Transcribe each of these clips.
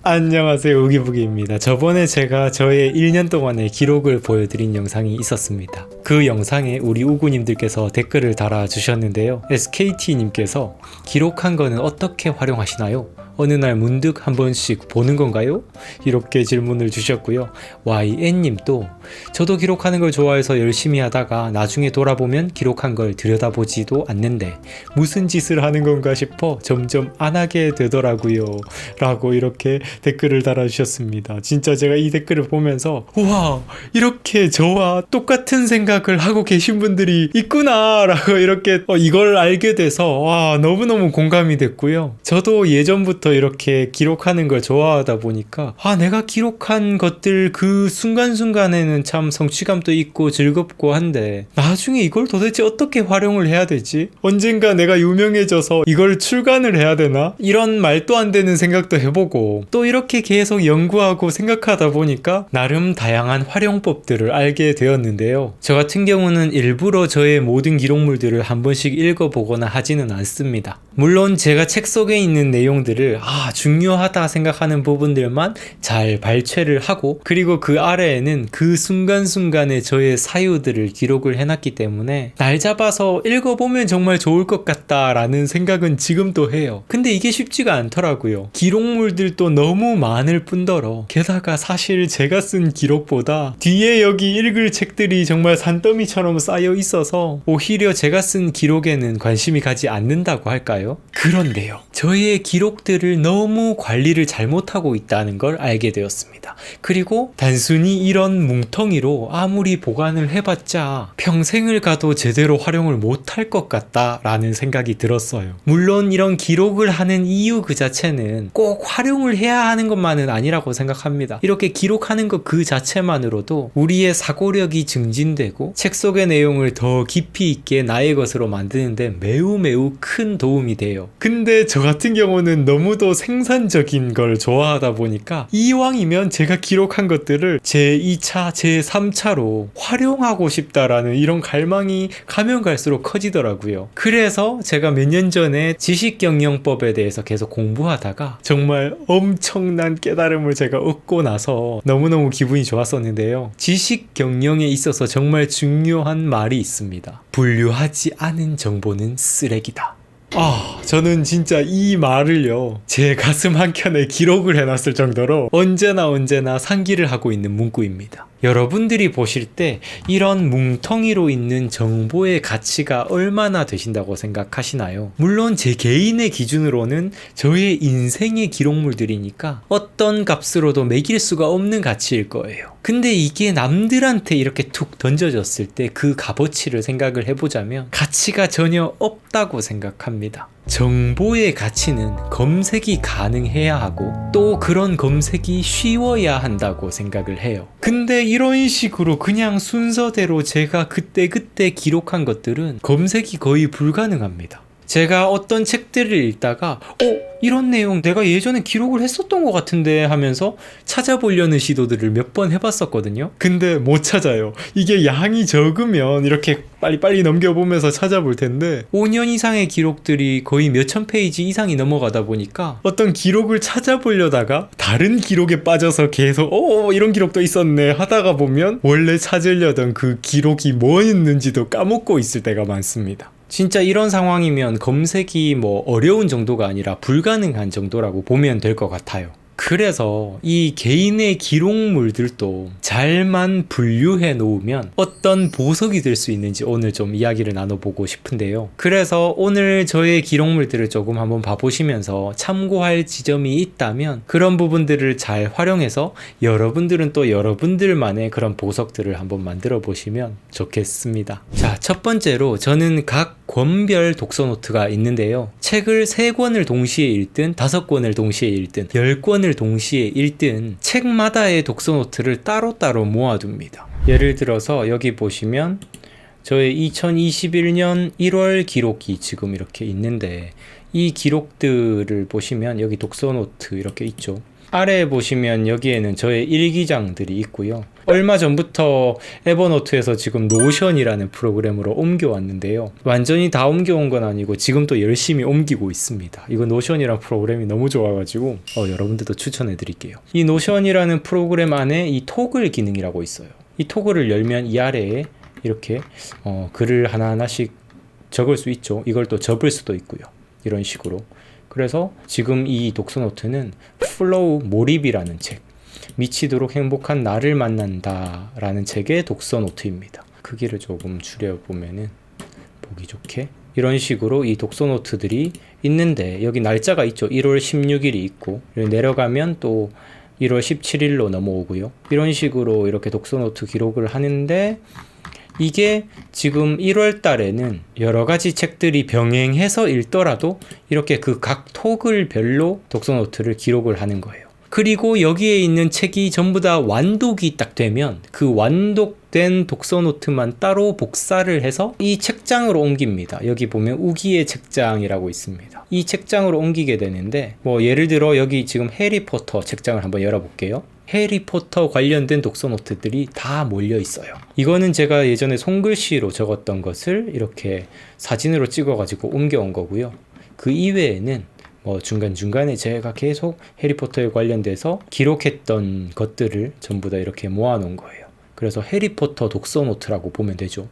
안녕하세요, 우기부기입니다. 저번에 제가 저의 1년 동안의 기록을 보여드린 영상이 있었습니다. 그 영상에 우리 우구님들께서 댓글을 달아주셨는데요. SKT님께서 기록한 거는 어떻게 활용하시나요? 어느 날 문득 한 번씩 보는 건가요? 이렇게 질문을 주셨고요. YN님도 저도 기록하는 걸 좋아해서 열심히 하다가 나중에 돌아보면 기록한 걸 들여다보지도 않는데 무슨 짓을 하는 건가 싶어 점점 안 하게 되더라고요. 라고 이렇게 댓글을 달아주셨습니다. 진짜 제가 이 댓글을 보면서 우와, 이렇게 저와 똑같은 생각을 하고 계신 분들이 있구나 라고 이렇게 이걸 알게 돼서 와, 너무너무 공감이 됐고요. 저도 예전부터 이렇게 기록하는 걸 좋아하다 보니까 내가 기록한 것들 그 순간순간에는 참 성취감도 있고 즐겁고 한데 나중에 이걸 도대체 어떻게 활용을 해야 되지? 언젠가 내가 유명해져서 이걸 출간을 해야 되나? 이런 말도 안 되는 생각도 해보고 또 이렇게 계속 연구하고 생각하다 보니까 나름 다양한 활용법들을 알게 되었는데요. 저 같은 경우는 일부러 저의 모든 기록물들을 한 번씩 읽어보거나 하지는 않습니다. 물론 제가 책 속에 있는 내용들을 중요하다 생각하는 부분들만 잘 발췌를 하고 그리고 그 아래에는 그 순간순간의 저의 사유들을 기록을 해놨기 때문에 날 잡아서 읽어보면 정말 좋을 것 같다라는 생각은 지금도 해요. 근데 이게 쉽지가 않더라고요. 기록물들도 너무 많을 뿐더러 게다가 사실 제가 쓴 기록보다 뒤에 여기 읽을 책들이 정말 산더미처럼 쌓여 있어서 오히려 제가 쓴 기록에는 관심이 가지 않는다고 할까요? 그런데요, 저의 기록들을 너무 관리를 잘못하고 있다는 걸 알게 되었습니다. 그리고 단순히 이런 뭉텅이로 아무리 보관을 해봤자 평생을 가도 제대로 활용을 못할 것 같다라는 생각이 들었어요. 물론 이런 기록을 하는 이유 그 자체는 꼭 활용을 해야 하는 것만은 아니라고 생각합니다. 이렇게 기록하는 것 그 자체만으로도 우리의 사고력이 증진되고 책 속의 내용을 더 깊이 있게 나의 것으로 만드는데 매우 큰 도움이 돼요. 근데 저 같은 경우는 너무도 생산적인 걸 좋아하다 보니까 이왕이면 제가 기록한 것들을 제2차, 제3차로 활용하고 싶다라는 이런 갈망이 가면 갈수록 커지더라고요. 그래서 제가 몇 년 전에 지식경영법에 대해서 계속 공부하다가 정말 엄청난 깨달음을 제가 얻고 나서 너무너무 기분이 좋았었는데요. 지식경영에 있어서 정말 중요한 말이 있습니다. 분류하지 않은 정보는 쓰레기다. 저는 진짜 이 말을요, 제 가슴 한켠에 기록을 해놨을 정도로 언제나 상기를 하고 있는 문구입니다. 여러분들이 보실 때 이런 뭉텅이로 있는 정보의 가치가 얼마나 되신다고 생각하시나요? 물론 제 개인의 기준으로는 저의 인생의 기록물들이니까 어떤 값으로도 매길 수가 없는 가치일 거예요. 근데 이게 남들한테 이렇게 툭 던져졌을 때 그 값어치를 생각을 해보자면 가치가 전혀 없다고 생각합니다. 정보의 가치는 검색이 가능해야 하고 또 그런 검색이 쉬워야 한다고 생각을 해요. 근데 이런 식으로 그냥 순서대로 제가 그때 기록한 것들은 검색이 거의 불가능합니다. 제가 어떤 책들을 읽다가 이런 내용 내가 예전에 기록을 했었던 것 같은데 하면서 찾아보려는 시도들을 몇 번 해봤었거든요. 근데 못 찾아요. 이게 양이 적으면 이렇게 빨리 넘겨보면서 찾아볼 텐데 5년 이상의 기록들이 거의 몇천 페이지 이상이 넘어가다 보니까 어떤 기록을 찾아보려다가 다른 기록에 빠져서 계속 이런 기록도 있었네 하다가 보면 원래 찾으려던 그 기록이 뭐였는지도 까먹고 있을 때가 많습니다. 진짜 이런 상황이면 검색이 어려운 정도가 아니라 불가능한 정도라고 보면 될 것 같아요. 그래서 이 개인의 기록물들도 잘만 분류해 놓으면 어떤 보석이 될 수 있는지 오늘 좀 이야기를 나눠보고 싶은데요. 그래서 오늘 저의 기록물들을 조금 한번 봐보시면서 참고할 지점이 있다면 그런 부분들을 잘 활용해서 여러분들은 또 여러분들만의 그런 보석들을 한번 만들어 보시면 좋겠습니다. 자, 첫 번째로 저는 각 권별 독서 노트가 있는데요. 책을 3권을 동시에 읽든 5권을 동시에 읽든 10권을 동시에 읽든 책마다의 독서 노트를 따로따로 모아둡니다. 예를 들어서 여기 보시면 저의 2021년 1월 기록이 지금 이렇게 있는데 이 기록들을 보시면 여기 독서 노트 이렇게 있죠. 아래에 보시면 여기에는 저의 일기장들이 있고요. 얼마 전부터 에버노트에서 지금 노션이라는 프로그램으로 옮겨왔는데요. 완전히 다 옮겨온 건 아니고 지금 또 열심히 옮기고 있습니다. 이거 노션이라는 프로그램이 너무 좋아가지고 여러분들도 추천해 드릴게요. 이 노션이라는 프로그램 안에 이 토글 기능이라고 있어요. 이 토글을 열면 이 아래에 이렇게 글을 하나하나씩 적을 수 있죠. 이걸 또 접을 수도 있고요. 이런 식으로. 그래서 지금 이 독서노트는 플로우 몰입이라는 책, 미치도록 행복한 나를 만난다 라는 책의 독서노트입니다. 크기를 조금 줄여보면은 보기 좋게 이런 식으로 이 독서노트들이 있는데, 여기 날짜가 있죠. 1월 16일이 있고, 내려가면 또 1월 17일로 넘어오고요. 이런 식으로 이렇게 독서노트 기록을 하는데, 이게 지금 1월 달에는 여러 가지 책들이 병행해서 읽더라도 이렇게 그 각 토글별로 독서노트를 기록을 하는 거예요. 그리고 여기에 있는 책이 전부 다 완독이 딱 되면 그 완독된 독서노트만 따로 복사를 해서 이 책장으로 옮깁니다. 여기 보면 우기의 책장이라고 있습니다. 이 책장으로 옮기게 되는데, 예를 들어 여기 지금 해리포터 책장을 한번 열어볼게요. 해리포터 관련된 독서노트들이 다 몰려 있어요. 이거는 제가 예전에 손글씨로 적었던 것을 이렇게 사진으로 찍어가지고 옮겨온 거고요. 그 이외에는 중간중간에 제가 계속 해리포터에 관련돼서 기록했던 것들을 전부 다 이렇게 모아놓은 거예요. 그래서 해리포터 독서노트라고 보면 되죠.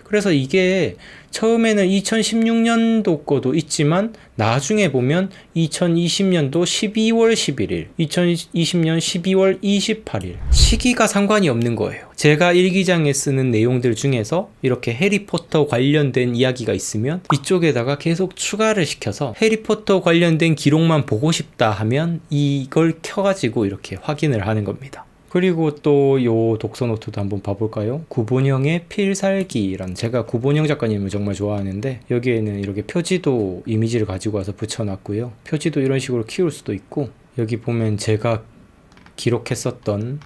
그래서 이게 처음에는 2016년도 거도 있지만 나중에 보면 2020년도 12월 11일, 2020년 12월 28일 시기가 상관이 없는 거예요. 제가 일기장에 쓰는 내용들 중에서 이렇게 해리포터 관련된 이야기가 있으면 이쪽에다가 계속 추가를 시켜서 해리포터 관련된 기록만 보고 싶다 하면 이걸 켜가지고 이렇게 확인을 하는 겁니다. 그리고 또 요 독서노트도 한번 봐볼까요? 구본영의 필살기란, 제가 구본영 작가님을 정말 좋아하는데 여기에는 이렇게 표지도 이미지를 가지고 와서 붙여놨고요. 표지도 이런 식으로 키울 수도 있고, 여기 보면 제가 기록했었던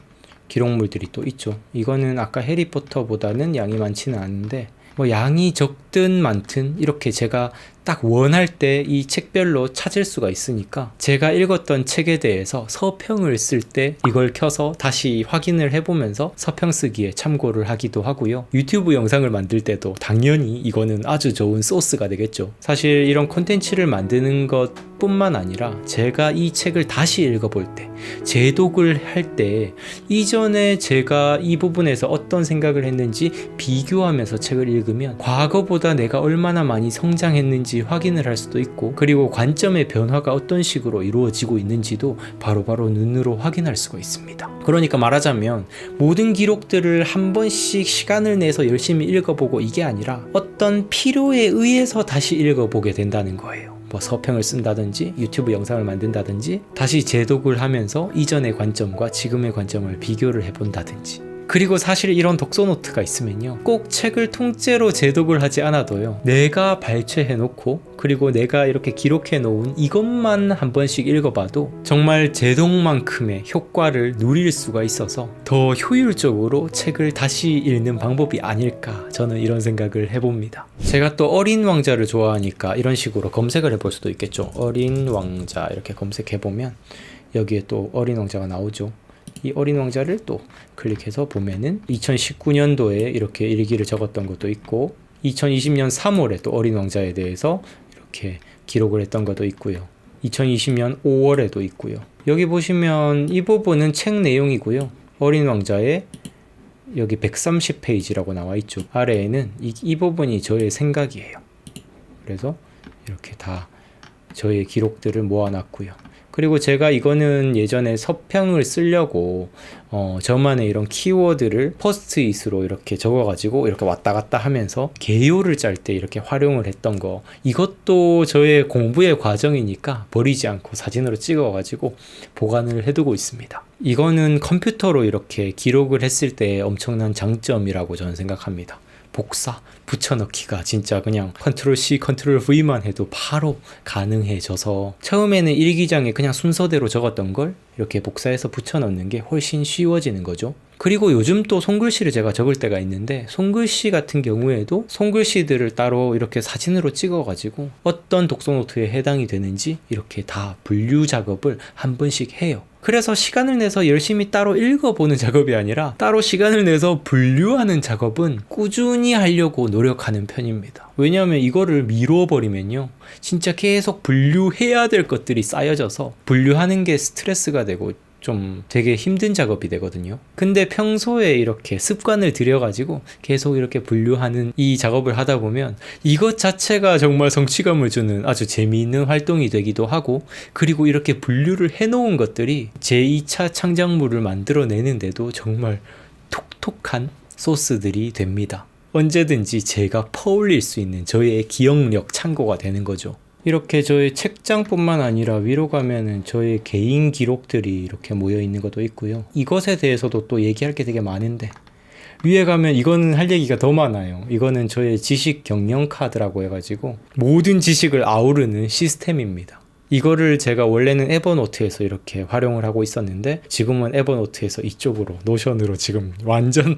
기록물들이 또 있죠. 이거는 아까 해리포터보다는 양이 많지는 않은데 양이 적든 많든 이렇게 제가 딱 원할 때 이 책별로 찾을 수가 있으니까 제가 읽었던 책에 대해서 서평을 쓸 때 이걸 켜서 다시 확인을 해보면서 서평 쓰기에 참고를 하기도 하고요. 유튜브 영상을 만들 때도 당연히 이거는 아주 좋은 소스가 되겠죠. 사실 이런 콘텐츠를 만드는 것 뿐만 아니라 제가 이 책을 다시 읽어볼 때, 재독을 할 때 이전에 제가 이 부분에서 어떤 생각을 했는지 비교하면서 책을 읽으면 과거보다 내가 얼마나 많이 성장했는지 확인을 할 수도 있고, 그리고 관점의 변화가 어떤 식으로 이루어지고 있는지도 바로바로 눈으로 확인할 수가 있습니다. 그러니까 말하자면 모든 기록들을 한 번씩 시간을 내서 열심히 읽어보고 이게 아니라 어떤 필요에 의해서 다시 읽어보게 된다는 거예요. 서평을 쓴다든지 유튜브 영상을 만든다든지 다시 재독을 하면서 이전의 관점과 지금의 관점을 비교를 해본다든지. 그리고 사실 이런 독서노트가 있으면요, 꼭 책을 통째로 재독을 하지 않아도요, 내가 발췌해놓고 그리고 내가 이렇게 기록해놓은 이것만 한 번씩 읽어봐도 정말 재독만큼의 효과를 누릴 수가 있어서 더 효율적으로 책을 다시 읽는 방법이 아닐까, 저는 이런 생각을 해봅니다. 제가 또 어린 왕자를 좋아하니까 이런 식으로 검색을 해볼 수도 있겠죠. 어린 왕자 이렇게 검색해보면 여기에 또 어린 왕자가 나오죠. 이 어린 왕자를 또 클릭해서 보면은 2019년도에 이렇게 일기를 적었던 것도 있고, 2020년 3월에 또 어린 왕자에 대해서 이렇게 기록을 했던 것도 있고요. 2020년 5월에도 있고요. 여기 보시면 이 부분은 책 내용이고요. 어린 왕자의 여기 130페이지라고 나와 있죠. 아래에는 이 부분이 저의 생각이에요. 그래서 이렇게 다 저의 기록들을 모아놨고요. 그리고 제가 이거는 예전에 서평을 쓰려고 저만의 이런 키워드를 포스트잇으로 이렇게 적어가지고 이렇게 왔다 갔다 하면서 개요를 짤 때 이렇게 활용을 했던 거, 이것도 저의 공부의 과정이니까 버리지 않고 사진으로 찍어가지고 보관을 해두고 있습니다. 이거는 컴퓨터로 이렇게 기록을 했을 때 엄청난 장점이라고 저는 생각합니다. 복사, 붙여넣기가 진짜 그냥 컨트롤 C, 컨트롤 V만 해도 바로 가능해져서 처음에는 일기장에 그냥 순서대로 적었던 걸 이렇게 복사해서 붙여넣는 게 훨씬 쉬워지는 거죠. 그리고 요즘 또 손글씨를 제가 적을 때가 있는데, 손글씨 같은 경우에도 손글씨들을 따로 이렇게 사진으로 찍어가지고 어떤 독서노트에 해당이 되는지 이렇게 다 분류 작업을 한 번씩 해요. 그래서 시간을 내서 열심히 따로 읽어보는 작업이 아니라 따로 시간을 내서 분류하는 작업은 꾸준히 하려고 노력하는 편입니다. 왜냐하면 이거를 미뤄버리면요, 진짜 계속 분류해야 될 것들이 쌓여져서 분류하는 게 스트레스가 되고 좀 되게 힘든 작업이 되거든요. 근데 평소에 이렇게 습관을 들여가지고 계속 이렇게 분류하는 이 작업을 하다 보면 이것 자체가 정말 성취감을 주는 아주 재미있는 활동이 되기도 하고, 그리고 이렇게 분류를 해놓은 것들이 제2차 창작물을 만들어내는데도 정말 톡톡한 소스들이 됩니다. 언제든지 제가 퍼올릴 수 있는 저의 기억력 창고가 되는 거죠. 이렇게 저의 책장뿐만 아니라 위로 가면은 저의 개인 기록들이 이렇게 모여 있는 것도 있고요. 이것에 대해서도 또 얘기할 게 되게 많은데, 위에 가면 이거는 할 얘기가 더 많아요. 이거는 저의 지식 경영 카드라고 해가지고 모든 지식을 아우르는 시스템입니다. 이거를 제가 원래는 에버노트에서 이렇게 활용을 하고 있었는데, 지금은 에버노트에서 이쪽으로 노션으로 지금 완전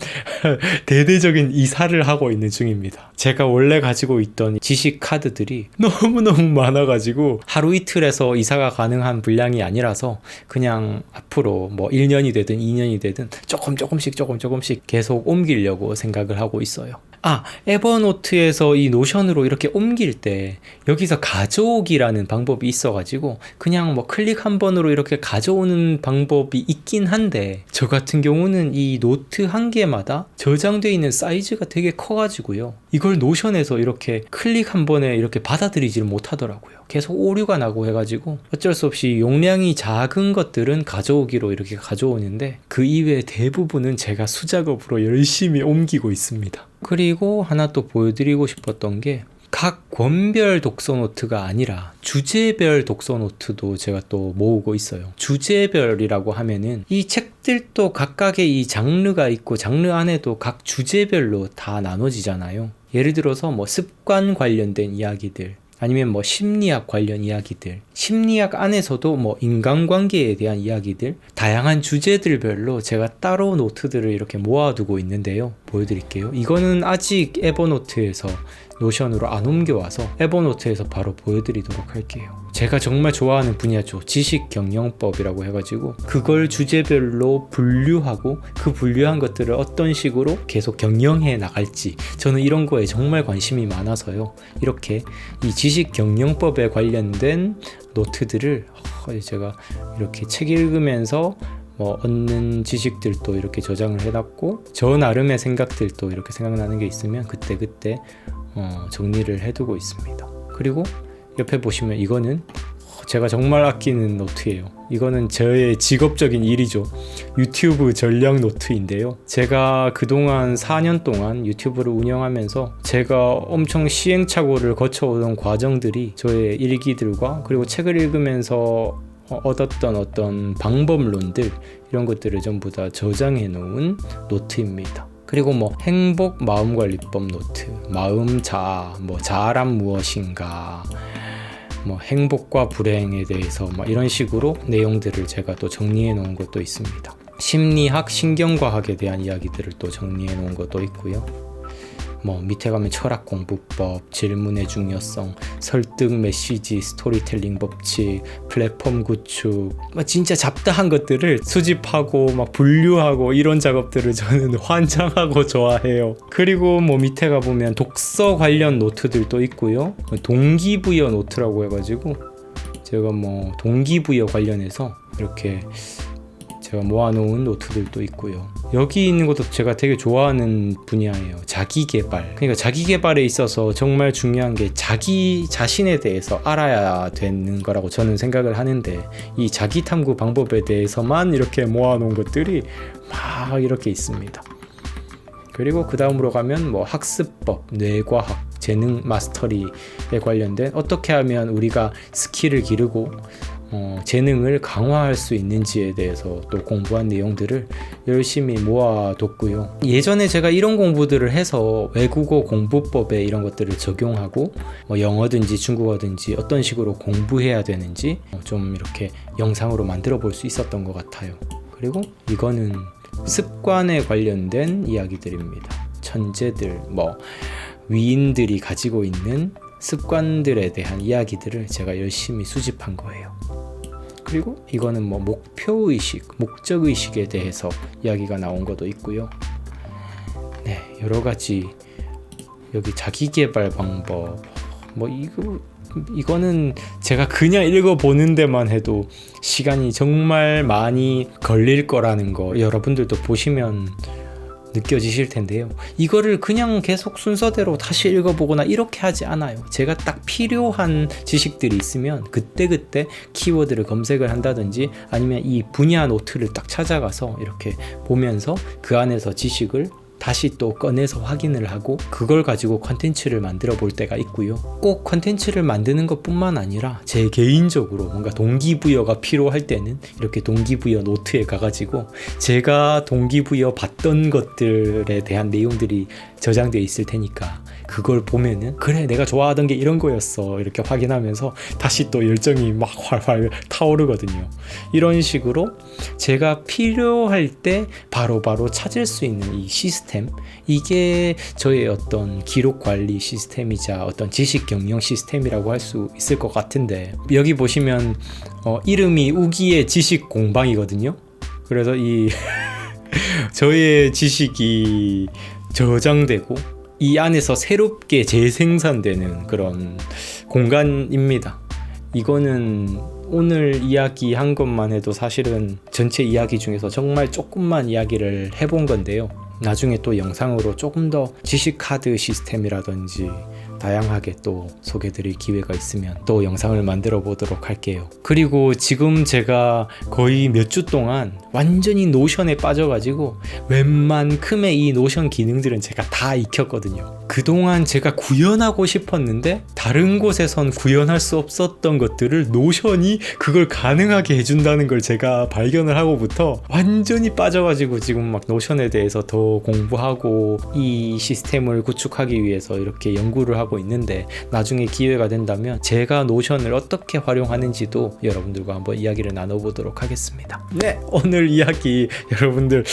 대대적인 이사를 하고 있는 중입니다. 제가 원래 가지고 있던 지식 카드들이 너무너무 많아가지고 하루 이틀에서 이사가 가능한 분량이 아니라서 그냥 앞으로 뭐 1년이 되든 2년이 되든 조금씩 계속 옮기려고 생각을 하고 있어요. 에버노트에서 이 노션으로 이렇게 옮길 때 여기서 가져오기라는 방법이 있어가지고 그냥 뭐 클릭 한 번으로 이렇게 가져오는 방법이 있긴 한데, 저 같은 경우는 이 노트 한 개마다 저장되어 있는 사이즈가 되게 커가지고요, 이걸 노션에서 이렇게 클릭 한 번에 이렇게 받아들이지를 못하더라고요. 계속 오류가 나고 해가지고 어쩔 수 없이 용량이 작은 것들은 가져오기로 이렇게 가져오는데, 그 이외의 대부분은 제가 수작업으로 열심히 옮기고 있습니다. 그리고 하나 또 보여드리고 싶었던 게, 각 권별 독서 노트가 아니라 주제별 독서 노트도 제가 또 모으고 있어요. 주제별이라고 하면은 이 책들도 각각의 이 장르가 있고, 장르 안에도 각 주제별로 다 나눠지잖아요. 예를 들어서 뭐 습관 관련된 이야기들, 아니면 뭐 심리학 관련 이야기들, 심리학 안에서도 뭐 인간관계에 대한 이야기들, 다양한 주제들별로 제가 따로 노트들을 이렇게 모아두고 있는데요. 보여드릴게요. 이거는 아직 에버노트에서 노션으로 안 옮겨와서 에버노트에서 바로 보여드리도록 할게요. 제가 정말 좋아하는 분야죠. 지식경영법이라고 해가지고 그걸 주제별로 분류하고 그 분류한 것들을 어떤 식으로 계속 경영해 나갈지, 저는 이런 거에 정말 관심이 많아서요, 이렇게 이 지식경영법에 관련된 노트들을 제가 이렇게 책 읽으면서 뭐 얻는 지식들도 이렇게 저장을 해놨고, 저 나름의 생각들도 이렇게 생각나는 게 있으면 그때 정리를 해두고 있습니다. 그리고 옆에 보시면 이거는 제가 정말 아끼는 노트예요. 이거는 저의 직업적인 일이죠. 유튜브 전략 노트인데요. 제가 그동안 4년 동안 유튜브를 운영하면서 제가 엄청 시행착오를 거쳐오던 과정들이 저의 일기들과, 그리고 책을 읽으면서 얻었던 어떤 방법론들, 이런 것들을 전부 다 저장해 놓은 노트입니다. 그리고 뭐 행복 마음관리법 노트, 마음 자아, 뭐 자아란 무엇인가, 뭐 행복과 불행에 대해서 막 이런 식으로 내용들을 제가 또 정리해 놓은 것도 있습니다. 심리학, 신경과학에 대한 이야기들을 또 정리해 놓은 것도 있고요. 뭐 밑에 가면 철학 공부법, 질문의 중요성, 설득 메시지, 스토리텔링 법칙, 플랫폼 구축, 막 진짜 잡다한 것들을 수집하고 막 분류하고 이런 작업들을 저는 환장하고 좋아해요. 그리고 뭐 밑에 가보면 독서 관련 노트들도 있고요. 동기부여 노트라고 해가지고 제가 뭐 동기부여 관련해서 이렇게 제가 모아놓은 노트들도 있고요. 여기 있는 것도 제가 되게 좋아하는 분야예요. 자기개발. 그러니까 자기개발에 있어서 정말 중요한 게 자기 자신에 대해서 알아야 되는 거라고 저는 생각을 하는데, 이 자기탐구 방법에 대해서만 이렇게 모아놓은 것들이 막 이렇게 있습니다. 그리고 그 다음으로 가면 뭐 학습법, 뇌과학, 재능 마스터리에 관련된 어떻게 하면 우리가 스킬을 기르고 재능을 강화할 수 있는지에 대해서 또 공부한 내용들을 열심히 모아뒀고요. 예전에 제가 이런 공부들을 해서 외국어 공부법에 이런 것들을 적용하고 뭐 영어든지 중국어든지 어떤 식으로 공부해야 되는지 좀 이렇게 영상으로 만들어 볼 수 있었던 것 같아요. 그리고 이거는 습관에 관련된 이야기들입니다. 천재들, 뭐 위인들이 가지고 있는 습관들에 대한 이야기들을 제가 열심히 수집한 거예요. 그리고 이거는 뭐 목표의식, 목적의식에 대해서 이야기가 나온 것도 있고요. 네, 여러 가지 여기 자기계발 방법 뭐 이거는 제가 그냥 읽어보는 데만 해도 시간이 정말 많이 걸릴 거라는 거 여러분들도 보시면 느껴지실 텐데요. 이거를 그냥 계속 순서대로 다시 읽어보거나 이렇게 하지 않아요. 제가 딱 필요한 지식들이 있으면 그때그때 키워드를 검색을 한다든지 아니면 이 분야 노트를 딱 찾아가서 이렇게 보면서 그 안에서 지식을 다시 또 꺼내서 확인을 하고 그걸 가지고 컨텐츠를 만들어 볼 때가 있고요. 꼭 컨텐츠를 만드는 것뿐만 아니라 제 개인적으로 뭔가 동기부여가 필요할 때는 이렇게 동기부여 노트에 가가지고 제가 동기부여 받던 것들에 대한 내용들이 저장되어 있을 테니까 그걸 보면은 그래 내가 좋아하던 게 이런 거였어 이렇게 확인하면서 다시 또 열정이 막 활활 타오르거든요. 이런 식으로 제가 필요할 때 바로바로 찾을 수 있는 이 시스템, 이게 저의 어떤 기록 관리 시스템이자 어떤 지식 경영 시스템이라고 할 수 있을 것 같은데, 여기 보시면 이름이 우기의 지식 공방이거든요. 그래서 이 저의 지식이 저장되고 이 안에서 새롭게 재생산되는 그런 공간입니다. 이거는 오늘 이야기한 것만 해도 사실은 전체 이야기 중에서 정말 조금만 이야기를 해본 건데요. 나중에 또 영상으로 조금 더 지식 카드 시스템이라든지 다양하게 또 소개드릴 기회가 있으면 또 영상을 만들어 보도록 할게요. 그리고 지금 제가 거의 몇 주 동안 완전히 노션에 빠져가지고 웬만큼의 이 노션 기능들은 제가 다 익혔거든요. 그동안 제가 구현하고 싶었는데 다른 곳에선 구현할 수 없었던 것들을 노션이 그걸 가능하게 해준다는 걸 제가 발견을 하고부터 완전히 빠져가지고 지금 막 노션에 대해서 더 공부하고 이 시스템을 구축하기 위해서 이렇게 연구를 하고 있는데, 나중에 기회가 된다면 제가 노션을 어떻게 활용하는지도 여러분들과 한번 이야기를 나눠보도록 하겠습니다. 네, 오늘 이야기 여러분들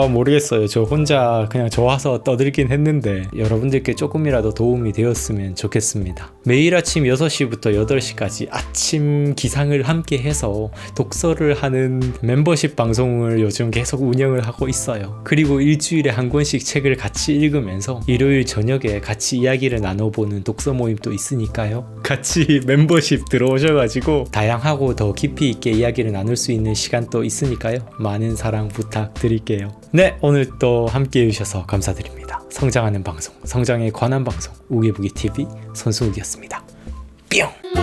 모르겠어요. 저 혼자 그냥 좋아서 떠들긴 했는데 여러분들께 조금이라도 도움이 되었으면 좋겠습니다. 매일 아침 6시부터 8시까지 아침 기상을 함께 해서 독서를 하는 멤버십 방송을 요즘 계속 운영을 하고 있어요. 그리고 일주일에 한 권씩 책을 같이 읽으면서 일요일 저녁에 같이 이야기를 나눠보는 독서 모임도 있으니까요. 같이 멤버십 들어오셔가지고 다양하고 더 깊이 있게 이야기를 나눌 수 있는 시간도 있으니까요. 많은 사랑 부탁드릴게요. 네, 오늘 또 함께 해주셔서 감사드립니다. 성장하는 방송, 성장에 관한 방송, 우기부기TV 손수욱이었습니다. 뿅!